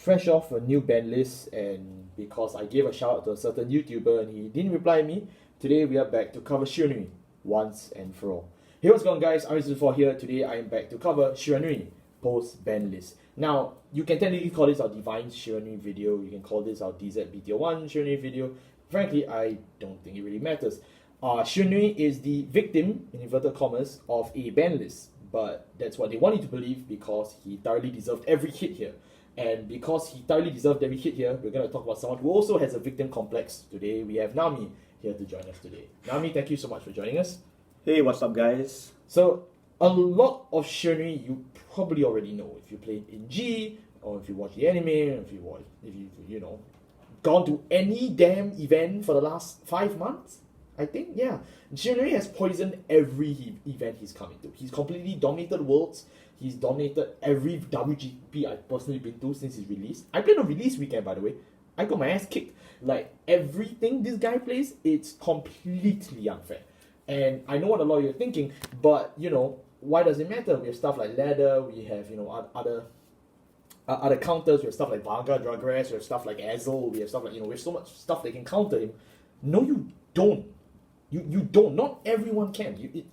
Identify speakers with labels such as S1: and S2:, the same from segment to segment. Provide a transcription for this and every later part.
S1: fresh off a new ban list, and because I gave a shout out to a certain YouTuber and he didn't reply me, today we are back to cover Shiranui once and for all. Hey, what's going on, guys? I'm Mr. here. Today I am back to cover Shiranui post ban list. Now, you can technically call this our DivineZ Shiranui video, you can call this our DZ BTO1 Shiranui video. Frankly, I don't think it really matters. Shiranui is the victim, in inverted commas, of a ban list, but that's what they want you to believe because he thoroughly deserved every hit here. And because he thoroughly deserved every hit here, we're going to talk about someone who also has a victim complex. Today, we have Nami here to join us today. Nami, thank you so much for joining us.
S2: Hey, what's up, guys?
S1: So, a lot of Shiranui you probably already know. If you played in G, or if you watch the anime, if you know, gone to any damn event for the last 5 months, I think, yeah. Shiranui has poisoned every event he's coming to. He's completely dominated worlds. He's dominated every WGP I've personally been to since his release. I played on release weekend, by the way. I got my ass kicked. Like, everything this guy plays, it's completely unfair. And I know what a lot of you are thinking, but, you know, why does it matter? We have stuff like ladder, we have, you know, other counters, we have stuff like Vanguard, Overdress, we have stuff like Azel, we have stuff like, you know, we have so much stuff that can counter him. No, you don't. You don't. Not everyone can.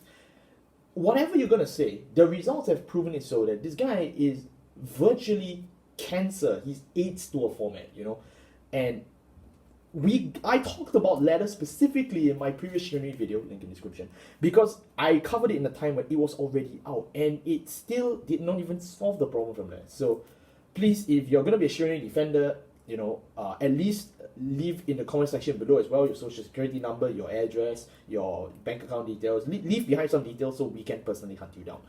S1: Whatever you're going to say, the results have proven it so that this guy is virtually cancer. He's AIDS to a format, you know. And I talked about ladder specifically in my previous Shiranui video, link in the description, because I covered it in a time when it was already out, and it still did not even solve the problem from there. So please, if you're going to be a Shiranui defender, you know, at least leave in the comment section below as well your social security number, your address, your bank account details. Leave behind some details so we can personally hunt you down.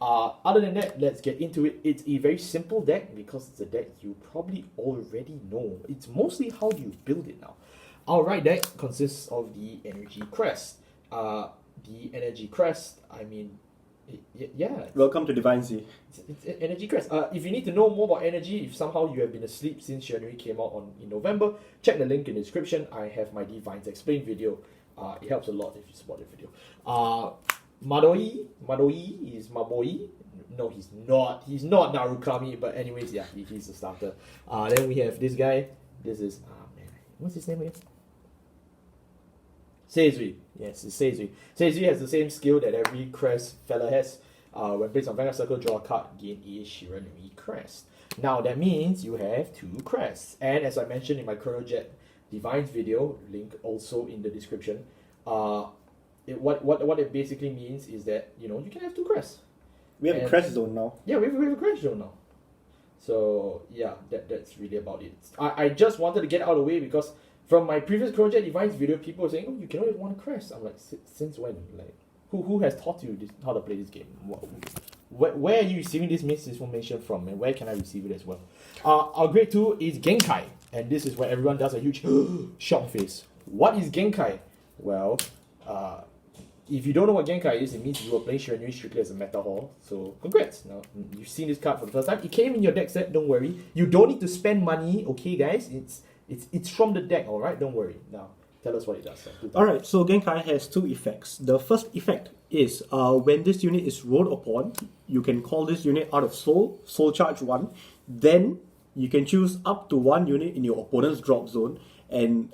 S1: Other than that, let's get into it. It's a very simple deck because it's a deck you probably already know. It's mostly how do you build it now. Our right deck consists of the energy crest. The energy crest, I mean, yeah.
S2: Welcome to DivineZ.
S1: It's energy crest. If you need to know more about energy, if somehow you have been asleep since Shenri came out in November, check the link in the description. I have my DivineZ Explained video. It helps a lot if you support the video. Madoi is my boy. No, he's not. He's not Narukami, but anyways, yeah, he's the starter. Then we have this guy. This is man, what's his name again? Seizui. Yes, it's Seizui. Seizui has the same skill that every crest fella has. When placed on Vanguard Circle, draw a card, gain a Shiranui crest. Now that means you have 2 crests. And as I mentioned in my ChronoJet DivineZ video, link also in the description, what it basically means is that, you know, you can have 2 crests.
S2: We have a crest zone now.
S1: Yeah, we have a crest zone now. So yeah, that's really about it. I just wanted to get out of the way because from my previous ChronoJet DivineZ video, people were saying, oh, you can only have 1 crest. I'm like, since when? Like, who has taught you how to play this game? Where are you receiving this misinformation from, and where can I receive it as well? Our grade 2 is Genkai, and this is where everyone does a huge shock face. What is Genkai? Well, if you don't know what Genkai is, it means you were playing Shiranui strictly as a meta hall. So congrats. Now you've seen this card for the first time. It came in your deck set. Don't worry. You don't need to spend money. Okay, guys. It's from the deck. All right. Don't worry. Now tell us what it does.
S2: Alright, so Genkai has 2 effects. The first effect is when this unit is rolled upon, you can call this unit out of soul charge 1. Then you can choose up to 1 unit in your opponent's drop zone, and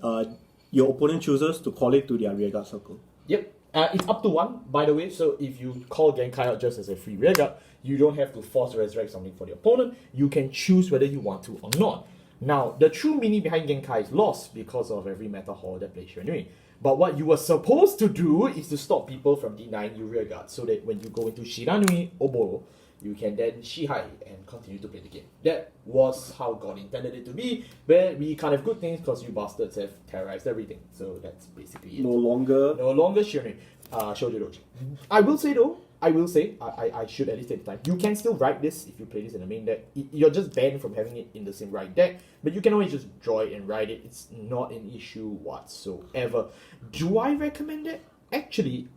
S2: your opponent chooses to call it to their rearguard circle.
S1: Yep. It's up to 1, by the way, so if you call Genkai out just as a free rearguard, you don't have to force resurrect something for the opponent. You can choose whether you want to or not. Now, the true meaning behind Genkai is lost because of every meta hall that plays Shiranui. But what you were supposed to do is to stop people from denying you rearguard, so that when you go into Shiranui Oboro, you can then Shihai and continue to play the game. That was how God intended it to be, but we can't have good things because you bastards have terrorized everything. So that's basically it.
S2: No longer
S1: Shiranui. Shoujo Doji. I will say, I should at least take the time. You can still write this if you play this in the main deck. You're just banned from having it in the same right deck, but you can always just draw it and write it. It's not an issue whatsoever. Do I recommend it? Actually,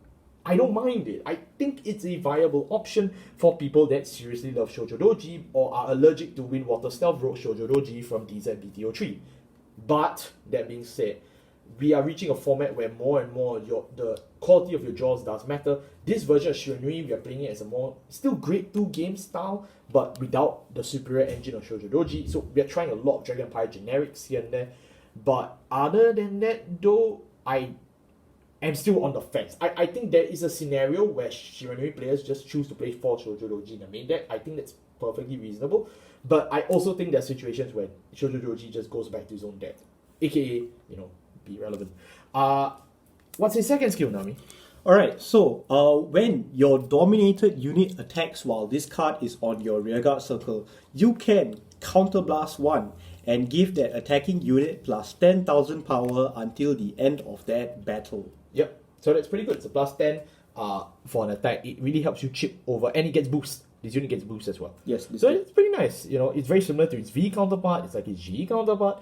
S1: I don't mind it. I think it's a viable option for people that seriously love Shoujo Doji or are allergic to Windwater Stealth Rogue Shoujo Doji from DZ BTO3. But, that being said, we are reaching a format where more and more the quality of your draws does matter. This version of Shiranui, we are playing it as a more still grade 2 game style, but without the superior engine of Shoujo Doji. So we are trying a lot of Dragon Empire generics here and there. But other than that, though, I am still on the fence. I think there is a scenario where Shiranui players just choose to play 4 Shoujo Doji in the main deck. I think that's perfectly reasonable. But I also think there are situations where Shoujo Doji just goes back to his own deck, aka, be relevant. What's his second skill, Nami?
S2: Alright, so when your dominated unit attacks while this card is on your rearguard circle, you can counterblast 1 and give that attacking unit plus 10,000 power until the end of that battle.
S1: Yep, so that's pretty good. It's a plus 10 for an attack. It really helps you chip over, and it gets boost. This unit gets boost as well.
S2: Yes.
S1: So it's pretty nice. It's very similar to its V counterpart. It's like its G counterpart.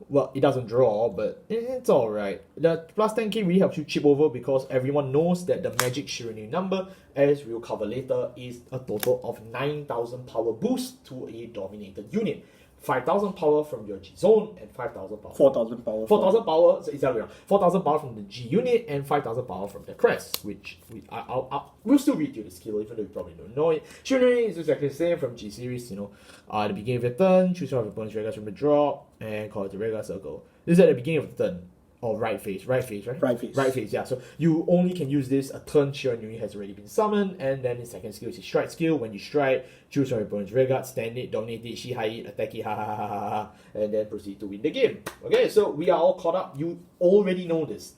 S1: Well, it doesn't draw, but it's alright. The plus 10k really helps you chip over because everyone knows that the magic Shiranui number, as we'll cover later, is a total of 9,000 power boost to a dominated unit. 5,000 power from your GZone and 5,000 power.
S2: 4,000 power.
S1: 4,000 power, so it's the other way around. 4,000 power from the G unit and 5,000 power from the crest, which we'll still read you the skill, even though you probably don't know it. Shenri is exactly the same from G series, at the beginning of your turn, choose one of your opponent's regards from the drop and call it the rearguard circle. This is at the beginning of the turn. Or right phase, right? Right phase, yeah. So you only can use this a turn Shiranui has already been summoned, and then his second skill is his strike skill. When you strike, choose from your opponent's rearguard, stand it, dominate it, Shihai it, attack it, and then proceed to win the game. Okay, so we are all caught up. You already know this.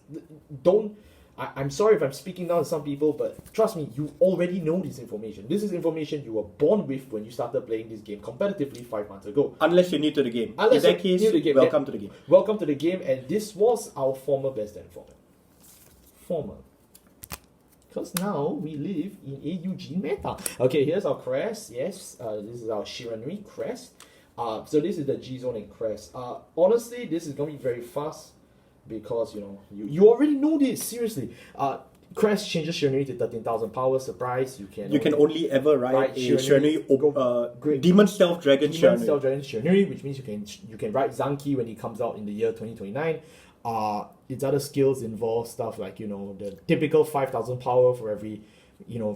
S1: I'm sorry if I'm speaking down to some people, but trust me, you already know this information. This is information you were born with when you started playing this game competitively 5 months ago.
S2: Unless you're new to the game. In that case, welcome to the game.
S1: Welcome to the game, and this was our former best end format. Because now we live in a Eugene meta. Okay, here's our crest. Yes, this is our Shiranui crest. So this is the GZone and crest. Honestly, this is going to be very fast. Because you already know this, seriously. Crest changes Shiranui to 13,000 power. Surprise! You can
S2: only ever ride a Shiranui Demon Stealth Dragon
S1: Shiranui, which means you can ride Zanki when he comes out in the year 2029. Its other skills involve stuff like the typical 5,000 power for every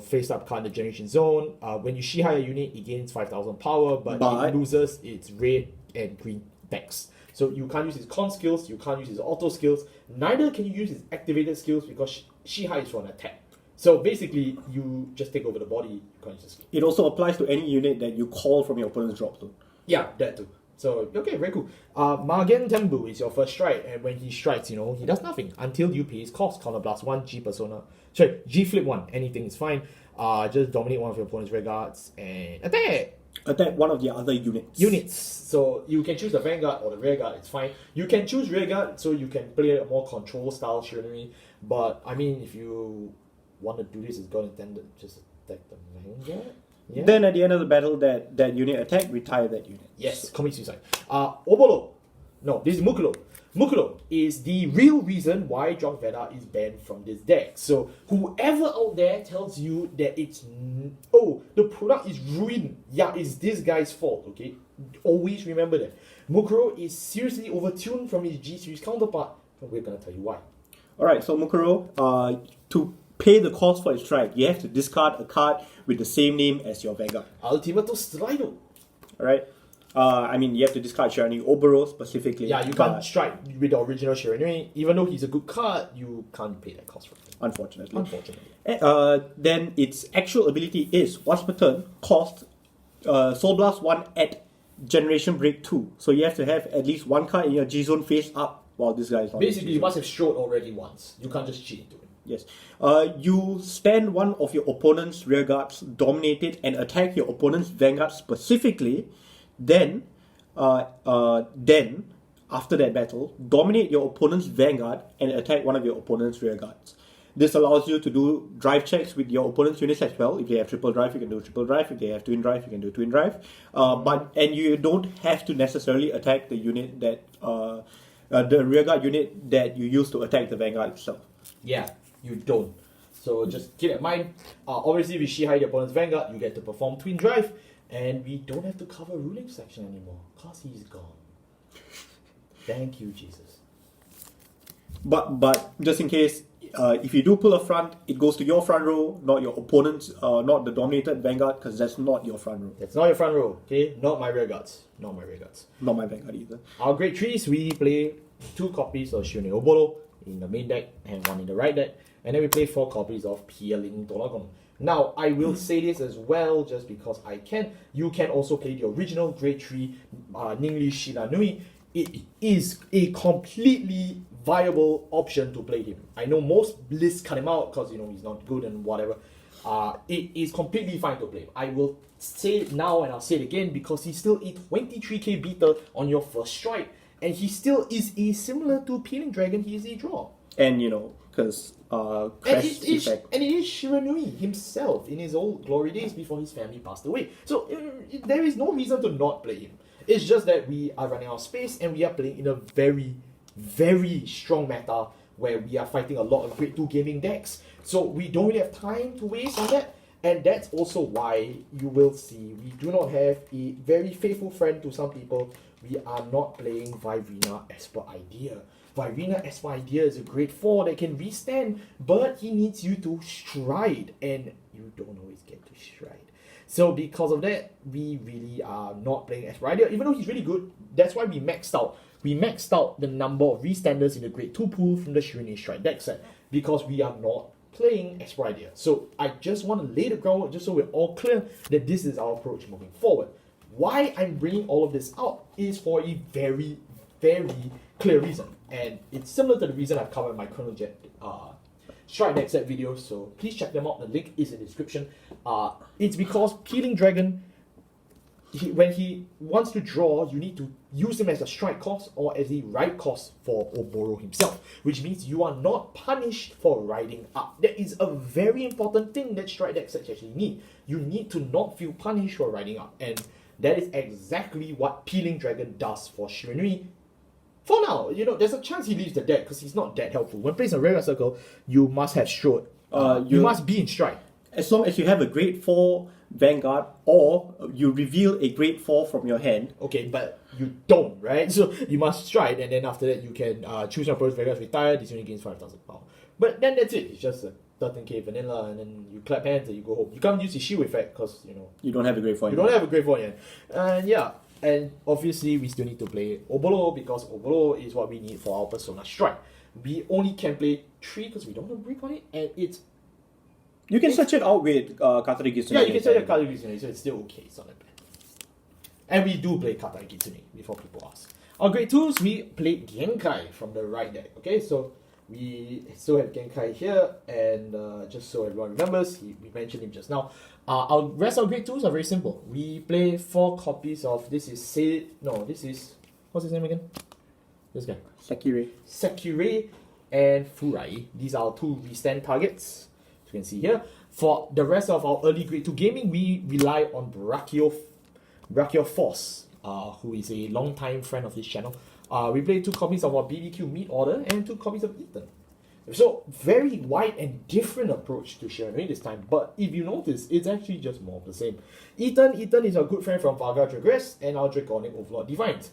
S1: face up card in the generation zone. When you Shihai a unit, it gains 5,000 power, but it loses its red and green decks. So you can't use his con skills, you can't use his auto skills, neither can you use his activated skills because Shihai is for an attack. So basically, you just take over the body, you can't use the skill.
S2: It also applies to any unit that you call from your opponent's drop zone.
S1: Yeah, that too. So, okay, very cool. Magen Tembu is your first strike, and when he strikes, he does nothing until you pay his cost. Counterblast 1, G flip 1, anything is fine. Just dominate one of your opponent's rearguards and attack!
S2: Attack one of the other units.
S1: So you can choose the Vanguard or the rearguard, it's fine. You can choose rearguard so you can play a more control style Shiranui. But I mean, if you want to do this, it's God intended, just attack the Vanguard. Yeah.
S2: Then at the end of the battle, that unit attack, retire that unit.
S1: Yes, commit suicide. Oboro. No, this is Mukuro. Mukuro is the real reason why Drunk Veda is banned from this deck. So whoever out there tells you that the product is ruined, yeah, it's this guy's fault, okay? Always remember that. Mukuro is seriously overtuned from his G series counterpart, and we're gonna tell you why.
S2: Alright, so Mukuro, to pay the cost for his strike, you have to discard a card with the same name as your Vanguard.
S1: Ultimato Strido.
S2: Alright. You have to discard Shiranui Oboro specifically.
S1: Yeah, you can't strike with the original Shiranui. Even though he's a good card, you can't pay that cost for him.
S2: Unfortunately. Then its actual ability is, once per turn, cost Soul Blast 1 at Generation Break 2. So you have to have at least one card in your G-Zone face up while this guy is on.
S1: Basically, you must have strode already once. You can't just cheat into it.
S2: Yes. You stand one of your opponent's rearguards, dominate it, and attack your opponent's Vanguard specifically. Then, after that battle, dominate your opponent's Vanguard and attack one of your opponent's rearguards. This allows you to do drive checks with your opponent's units as well. If they have triple drive, you can do triple drive. If they have twin drive, you can do twin drive. And you don't have to necessarily attack the unit that the rearguard unit that you use to attack the Vanguard itself.
S1: Yeah, you don't. So just keep that in mind. Obviously, with Shihai, the opponent's Vanguard, you get to perform twin drive. And we don't have to cover ruling section anymore, because he's gone. Thank you, Jesus.
S2: But just in case, if you do pull a front, it goes to your front row, not your opponent's, not the dominated Vanguard, because that's not your front row.
S1: That's not your front row, okay? Not my rear guards. Not my rear guards.
S2: Not my Vanguard either.
S1: Our grade 3s, we play 2 copies of Shiranui Oboro in the main deck and 1 in the right deck. And then we play 4 copies of Peeling Donagon. Now, I will say this as well, just because I can. You can also play the original grade 3 Ningli Shiranui. It is a completely viable option to play him. I know most lists cut him out because, he's not good and whatever. It is completely fine to play him. I will say it now and I'll say it again because he's still a 23k beater on your first strike. And he still is a similar to Peeling Dragon, he is a draw.
S2: And, because crest effect.
S1: And it is Shiranui himself in his old glory days before his family passed away. So there is no reason to not play him. It's just that we are running out of space and we are playing in a very, very strong meta where we are fighting a lot of grade 2 gaming decks. So we don't really have time to waste on that. And that's also why you will see we do not have a very faithful friend to some people. We are not playing Virina as per idea. Virina as per idea is a grade 4 that can restand, but he needs you to stride, and you don't always get to stride. So because of that, we really are not playing as per idea, even though he's really good. That's why we maxed out. We maxed out the number of restanders in the grade 2 pool from the Shiranui Strike deck set, because we are not playing as per idea. So I just want to lay the groundwork just so we're all clear that this is our approach moving forward. Why I'm bringing all of this out is for a very, very clear reason. And it's similar to the reason I've covered in my Chrono Jet Strike deck set videos, so please check them out. The link is in the description. It's because Peeling Dragon, when he wants to draw, you need to use him as a strike cost or as a ride cost for Oboro himself, which means you are not punished for riding up. That is a very important thing that strike deck sets actually need. You need to not feel punished for riding up, and that is exactly what Peeling Dragon does for Shiranui. For now, there's a chance he leaves the deck because he's not that helpful. When placed in a regular circle, you must have strode. You must be in strike.
S2: As long as you have a grade 4 Vanguard or you reveal a grade 4 from your hand.
S1: Okay, but you don't, right? So you must stride, and then after that you can choose your opponent's Vanguard, retire, this unit gains 5,000 power. But then that's it. It's just a 13k vanilla, and then you clap hands and you go home. You can't use the shield effect because,
S2: you don't have a grade 4
S1: You don't have a grade 4 yet. Yeah. And obviously, we still need to play Oboro because Oboro is what we need for our Persona Strike. We only can play 3 because we don't have a brick on it, and it's...
S2: You can search it out with Katari Gitsune.
S1: Yeah, you can search it with Katari Gitsune, so it's still okay. It's not that bad. And we do play Katari Gitsune, before people ask. Our grade 2s, we play Genkai from the right deck. Okay, so we still have Genkai here, and just so everyone remembers, we mentioned him just now. Our rest of grade 2s are very simple. We play 4 copies of, what's his name again? This guy. Sekirei and Furai. These are our 2 restand targets, as you can see here. For the rest of our early grade 2 gaming, we rely on Brachio Force, who is a long-time friend of this channel. We play 2 copies of our BBQ Meat Order and 2 copies of Ethan. So, very wide and different approach to Shiranui this time, but if you notice, it's actually just more of the same. Ethan is our good friend from Vanguard Regress and our Draconic Overlord DivineZ.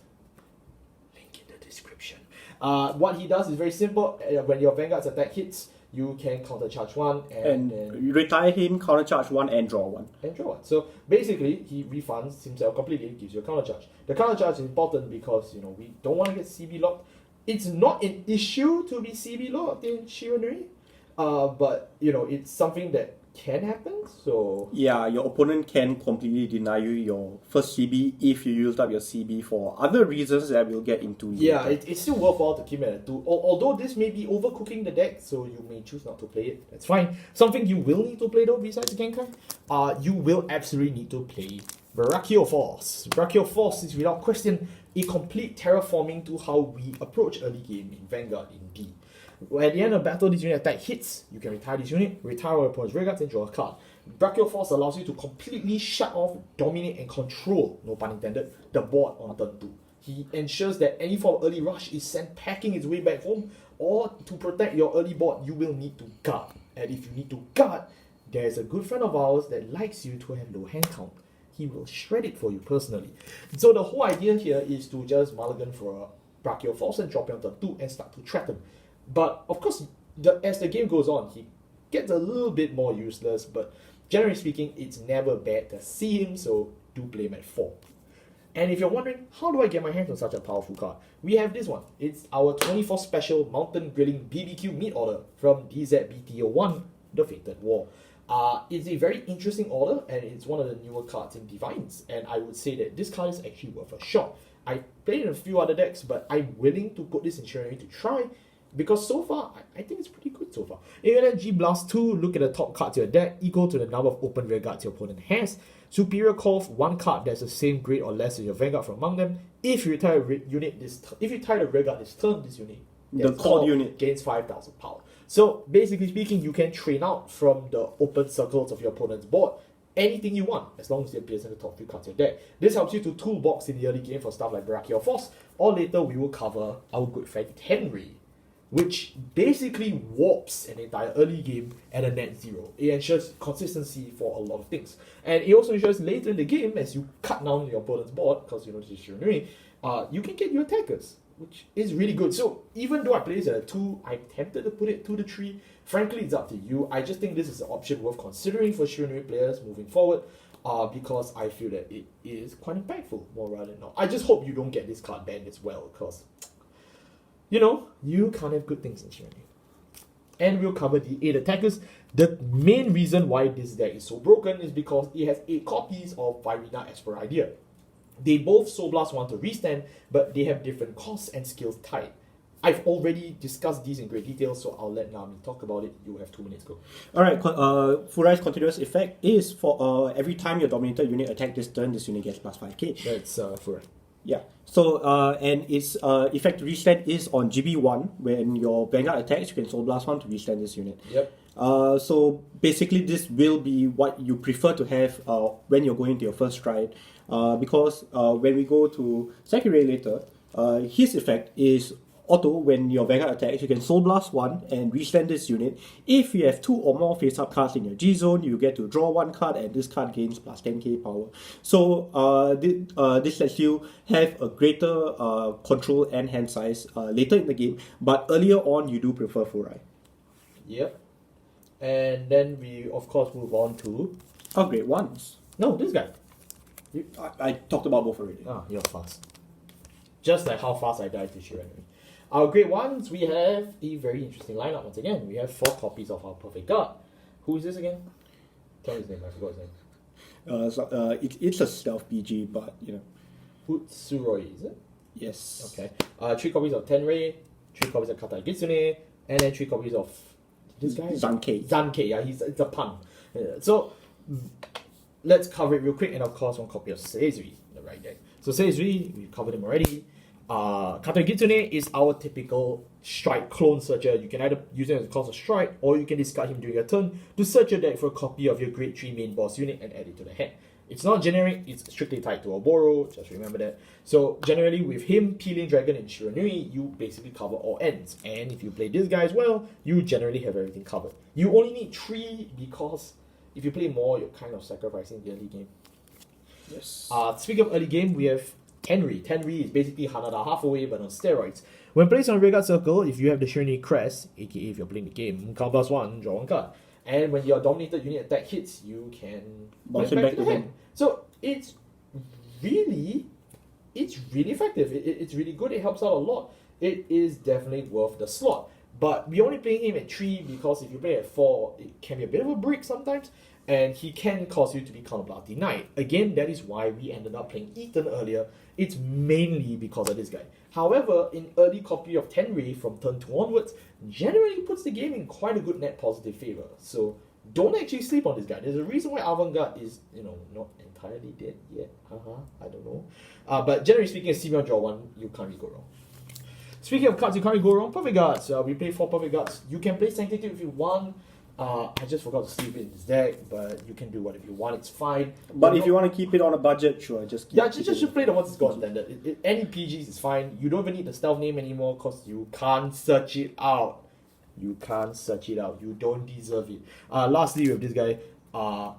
S1: Link in the description. What he does is very simple. When your Vanguard's attack hits, you can countercharge 1 and
S2: you retire him, countercharge 1 and draw 1.
S1: So basically, he refunds himself completely, gives you a countercharge. The countercharge is important because we don't want to get CB locked. It's not an issue to be CB locked in Shiranui, but it's something that can happen. So
S2: yeah, your opponent can completely deny you your first CB if you used up your CB for other reasons that we'll get into.
S1: Yeah, it's still worthwhile to keep it at 2. Although this may be overcooking the deck, so you may choose not to play it. That's fine. Something you will need to play though, besides Genkai, you will absolutely need to play Brachio Force. Brachio Force is without question a complete terraforming to how we approach early game in Vanguard in D. At the end of battle, this unit attack hits, you can retire this unit, retire your opponent's rearguards, and draw a card. Brachio Force allows you to completely shut off, dominate, and control, no pun intended, the board on turn 2. He ensures that any form of early rush is sent packing its way back home, or to protect your early board, you will need to guard. And if you need to guard, there's a good friend of ours that likes you to have low hand count. He will shred it for you personally. So the whole idea here is to just mulligan for a Brachio Force and drop it on turn 2 and start to threaten. But of course, as the game goes on, he gets a little bit more useless, but generally speaking, it's never bad to see him, so do play him at 4. And if you're wondering, how do I get my hands on such a powerful card? We have this one. It's our 24 special Mountain Grilling BBQ meat order from DZBTO1, The Fated War. It's a very interesting order, and it's one of the newer cards in DivineZ, and I would say that this card is actually worth a shot. I played in a few other decks, but I'm willing to put this in Shenri to try, because so far, I think it's pretty good so far. If you let G Blast 2, look at the top cards of your deck, equal to the number of open rearguards your opponent has. Superior call for one card that's the same grade or less as your Vanguard from among them. If you retire if you retire the rearguard this turn, this unit,
S2: the core unit,
S1: gains 5,000 power. So basically speaking, you can train out from the open circles of your opponent's board anything you want, as long as it appears in the top few cards of your deck. This helps you to toolbox in the early game for stuff like Brachial Force, or later we will cover our good friend Shenri, which basically warps an entire early game at a net 0. It ensures consistency for a lot of things. And it also ensures later in the game, as you cut down your opponent's board, because you know this is Shiranui, you can get your attackers, which is really good. So even though I play this at a 2, I'm tempted to put it 2 to 3. Frankly, it's up to you. I just think this is an option worth considering for Shiranui players moving forward, because I feel that it is quite impactful, more rather than not. I just hope you don't get this card banned as well, because you know, you can't have good things in Shenri. And we'll cover the 8 attackers. The main reason why this deck is so broken is because it has 8 copies of Virina as per idea. They both Soul Blast 1 to restand, but they have different costs and skills tied. I've already discussed these in great detail, so I'll let Nami talk about it. You have 2 minutes to go.
S2: Alright, Furai's continuous effect is for every time your dominated unit attack this turn, this unit gets plus 5k.
S1: That's Furai.
S2: Yeah. So, and its effect restand is on GB1. When your Vanguard attacks, you can Soul Blast 1 to restand this unit.
S1: Yep.
S2: So basically this will be what you prefer to have when you're going to your first stride. Because when we go to Sakurai later, his effect is auto. When your Vanguard attacks, you can Soul Blast 1 and restand this unit. If you have 2 or more face-up cards in your GZone, you get to draw 1 card and this card gains plus 10k power. So this lets you have a greater control and hand size later in the game, but earlier on you do prefer Furai.
S1: Yep. And then we of course move on to
S2: Upgrade ones.
S1: No, this guy.
S2: I talked about both already.
S1: Ah, you're fast. Just like how fast I died to Shiranui. Our grade ones, we have a very interesting lineup once again. We have 4 copies of our Perfect Guard. Who is this again? Tell me his name, I forgot his name.
S2: It's a stealth PG, but you know.
S1: Utsuroi, is it?
S2: Yes.
S1: Okay. 3 copies of Tenrei, 3 copies of Katai Gitsune, and then 3 copies of this guy?
S2: Zankei.
S1: Zankei, yeah, it's a pun. So let's cover it real quick, and of course 1 copy of Seizui, the right deck. So Seizui, we've covered him already. Katai Gitsune is our typical strike clone searcher. You can either use him as a cost of strike, or you can discard him during your turn to search your deck for a copy of your grade 3 main boss unit and add it to the hand. It's not generic, it's strictly tied to Oboro, just remember that. So generally with him, Peeling Dragon and Shiranui, you basically cover all ends. And if you play this guy as well, you generally have everything covered. You only need 3 because if you play more, you're kind of sacrificing the early game.
S2: Yes.
S1: Speaking of early game, we have Shenri. Shenri is basically Hanada half away but on steroids. When placed on a rearguard circle, if you have the Shiranui crest, aka if you're playing the game, count +1, draw 1 card. And when your dominated unit attack hits, you can
S2: bounce it back to him.
S1: So it's really effective. It's really good. It helps out a lot. It is definitely worth the slot. But we're only playing him at 3 because if you play at 4, it can be a bit of a brick sometimes. And he can cause you to be counterblast denied. Again, that is why we ended up playing Ethan earlier. It's mainly because of this guy. However, in early copy of Tenrei from turn 2 onwards, generally puts the game in quite a good net positive favor. So don't actually sleep on this guy. There's a reason why Vanguard is, not entirely dead yet. I don't know. But generally speaking, a CBR draw 1, you can't really go wrong. Speaking of cards you can't really go wrong, Perfect Guards. We play 4 Perfect Guards. You can play Sanctitude if you want. I just forgot to sleep it in this deck, but you can do whatever you want, it's fine.
S2: But if you want to keep it on a budget, sure, just
S1: play the ones that's got standard. Any PGs is fine. You don't even need the stealth name anymore because you can't search it out. You can't search it out. You don't deserve it. Lastly, we have this guy.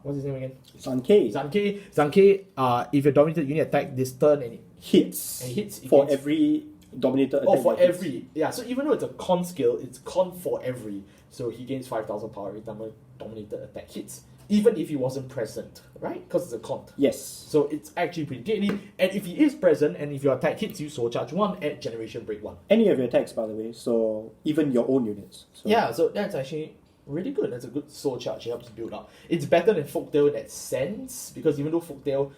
S1: What's his name again?
S2: Zankei.
S1: Zankei. If your dominated unit attack this turn and it
S2: hits
S1: hits
S2: for every Dominated
S1: Oh,
S2: attack
S1: for
S2: hits.
S1: every. Yeah, so even though it's a con skill, it's con for every. So he gains 5,000 power every time a dominated attack hits. Even if he wasn't present, right? Because it's a con.
S2: Yes.
S1: So it's actually pretty deadly. And if he is present and if your attack hits you, soul charge 1 at generation break 1.
S2: Any of your attacks, by the way, so even your own units. So.
S1: Yeah, so that's actually really good. That's a good soul charge. It helps build up. It's better than Folktale in that sense, because even though Folktale,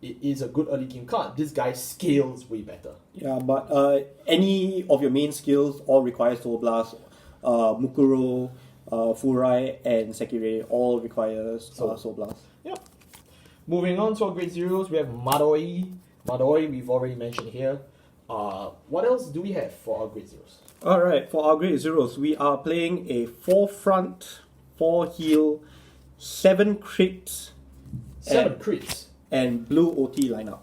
S1: it is a good early game card, this guy scales way better.
S2: Yeah, but any of your main skills all require Soul Blast. Mukuro, Furai, and Sekirei all require Soul Blast.
S1: Yep. Moving on to our grade zeros, we have Madoi. Madoi, we've already mentioned here. What else do we have for our grade zeros?
S2: Alright, for our grade zeros, we are playing a 4 front, 4 heal, 7 crits,
S1: 7 crits.
S2: and blue OT lineup.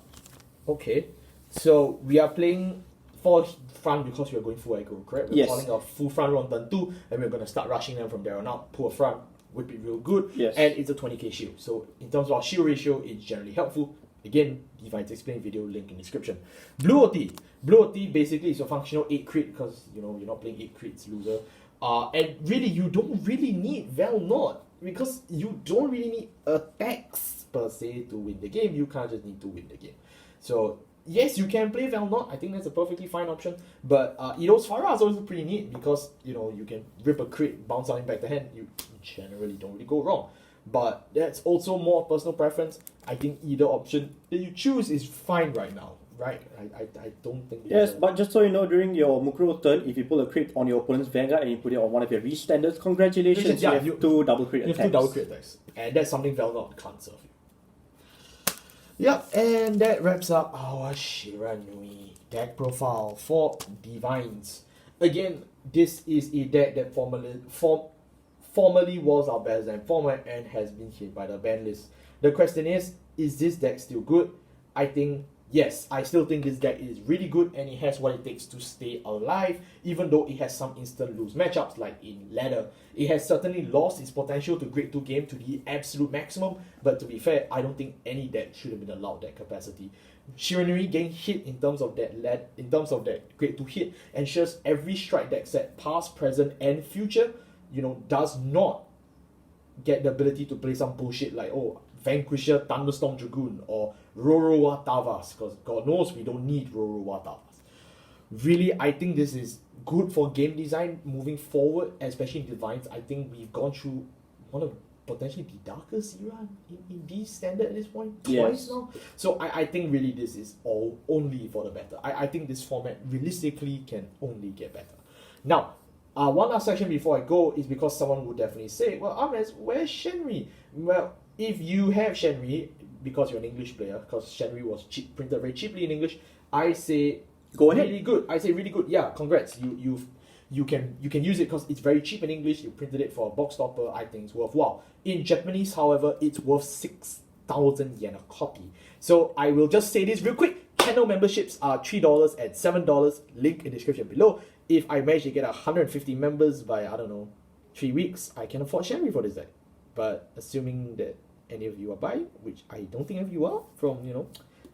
S1: Okay. So we are playing 4 front because we are going full aggro, correct? We're
S2: Yes.
S1: calling a full front on turn 2, and we're going to start rushing them from there on out. Pull a front would be real good.
S2: Yes.
S1: And it's a 20k shield. So in terms of our shield ratio, it's generally helpful. Again, DivineZ Explained video link in description. Blue OT. Blue OT basically is your functional 8 crit because you're not playing 8 crits, loser. And really, you don't really need Valnod because you don't really need attacks per se to win the game. You can't just need to win the game. So yes, you can play Valnod. I think that's a perfectly fine option. But Ido's Farah is also pretty neat because you can rip a crit, bounce something back to hand. You generally don't really go wrong. But that's also more personal preference. I think either option that you choose is fine right now, right? I don't think.
S2: Yes, but just so you know, during your Mukuro turn, if you pull a crit on your opponent's Vanguard and you put it on one of your reach standards, congratulations,
S1: Yeah,
S2: you have 2 double crit
S1: you
S2: attacks.
S1: have 2 double crit attacks, and that's something Valnod can't serve you. Yep, and that wraps up our Shiranui deck profile for DivineZ. Again, this is a deck that formerly was our best deck format and has been hit by the ban list. The question is this deck still good? I think yes, I still think this deck is really good and it has what it takes to stay alive, even though it has some instant lose matchups like in ladder. It has certainly lost its potential to grade 2 game to the absolute maximum, but to be fair, I don't think any deck should have been allowed that capacity. Shiranui getting hit in terms of that grade 2 hit ensures every strike deck set, past, present, and future, does not get the ability to play some bullshit like Vanquisher, Thunderstorm Dragoon, or Rorowa Tavas, because God knows we don't need Rorowa Tavas. Really, I think this is good for game design moving forward, especially in DivineZ. I think we've gone through one of potentially the darkest era in D standard at this point, twice now. So I think really this is all only for the better. I think this format realistically can only get better. Now, one last section before I go is because someone would definitely say, well, Amres, where's Shenri? Well, if you have Shenri, because you're an English player, because Shenri was printed very cheaply in English, I say
S2: Go ahead.
S1: really good. I say really good. Yeah, congrats. You can use it because it's very cheap in English. You printed it for a box topper. I think it's worthwhile. In Japanese, however, it's worth 6,000 yen a copy. So I will just say this real quick. Channel memberships are $3 and $7. Link in the description below. If I manage to get 150 members by, 3 weeks, I can afford Shenri for this deck. But assuming that any of you are buying, which I don't think any of you are from,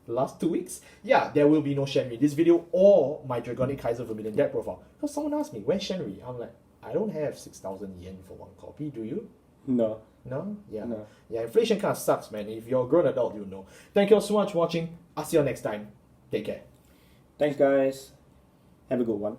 S1: the last 2 weeks, yeah, there will be no Shenri this video or my Dragonic Kaiser Vermilion deck profile. Because someone asked me, where's Shenri? I'm like, I don't have 6,000 yen for 1 copy, do you?
S2: No.
S1: No? Yeah.
S2: No.
S1: Yeah, inflation kind of sucks, man. If you're a grown adult, you'll know. Thank you all so much for watching. I'll see you next time. Take care.
S2: Thanks, guys. Have a good one.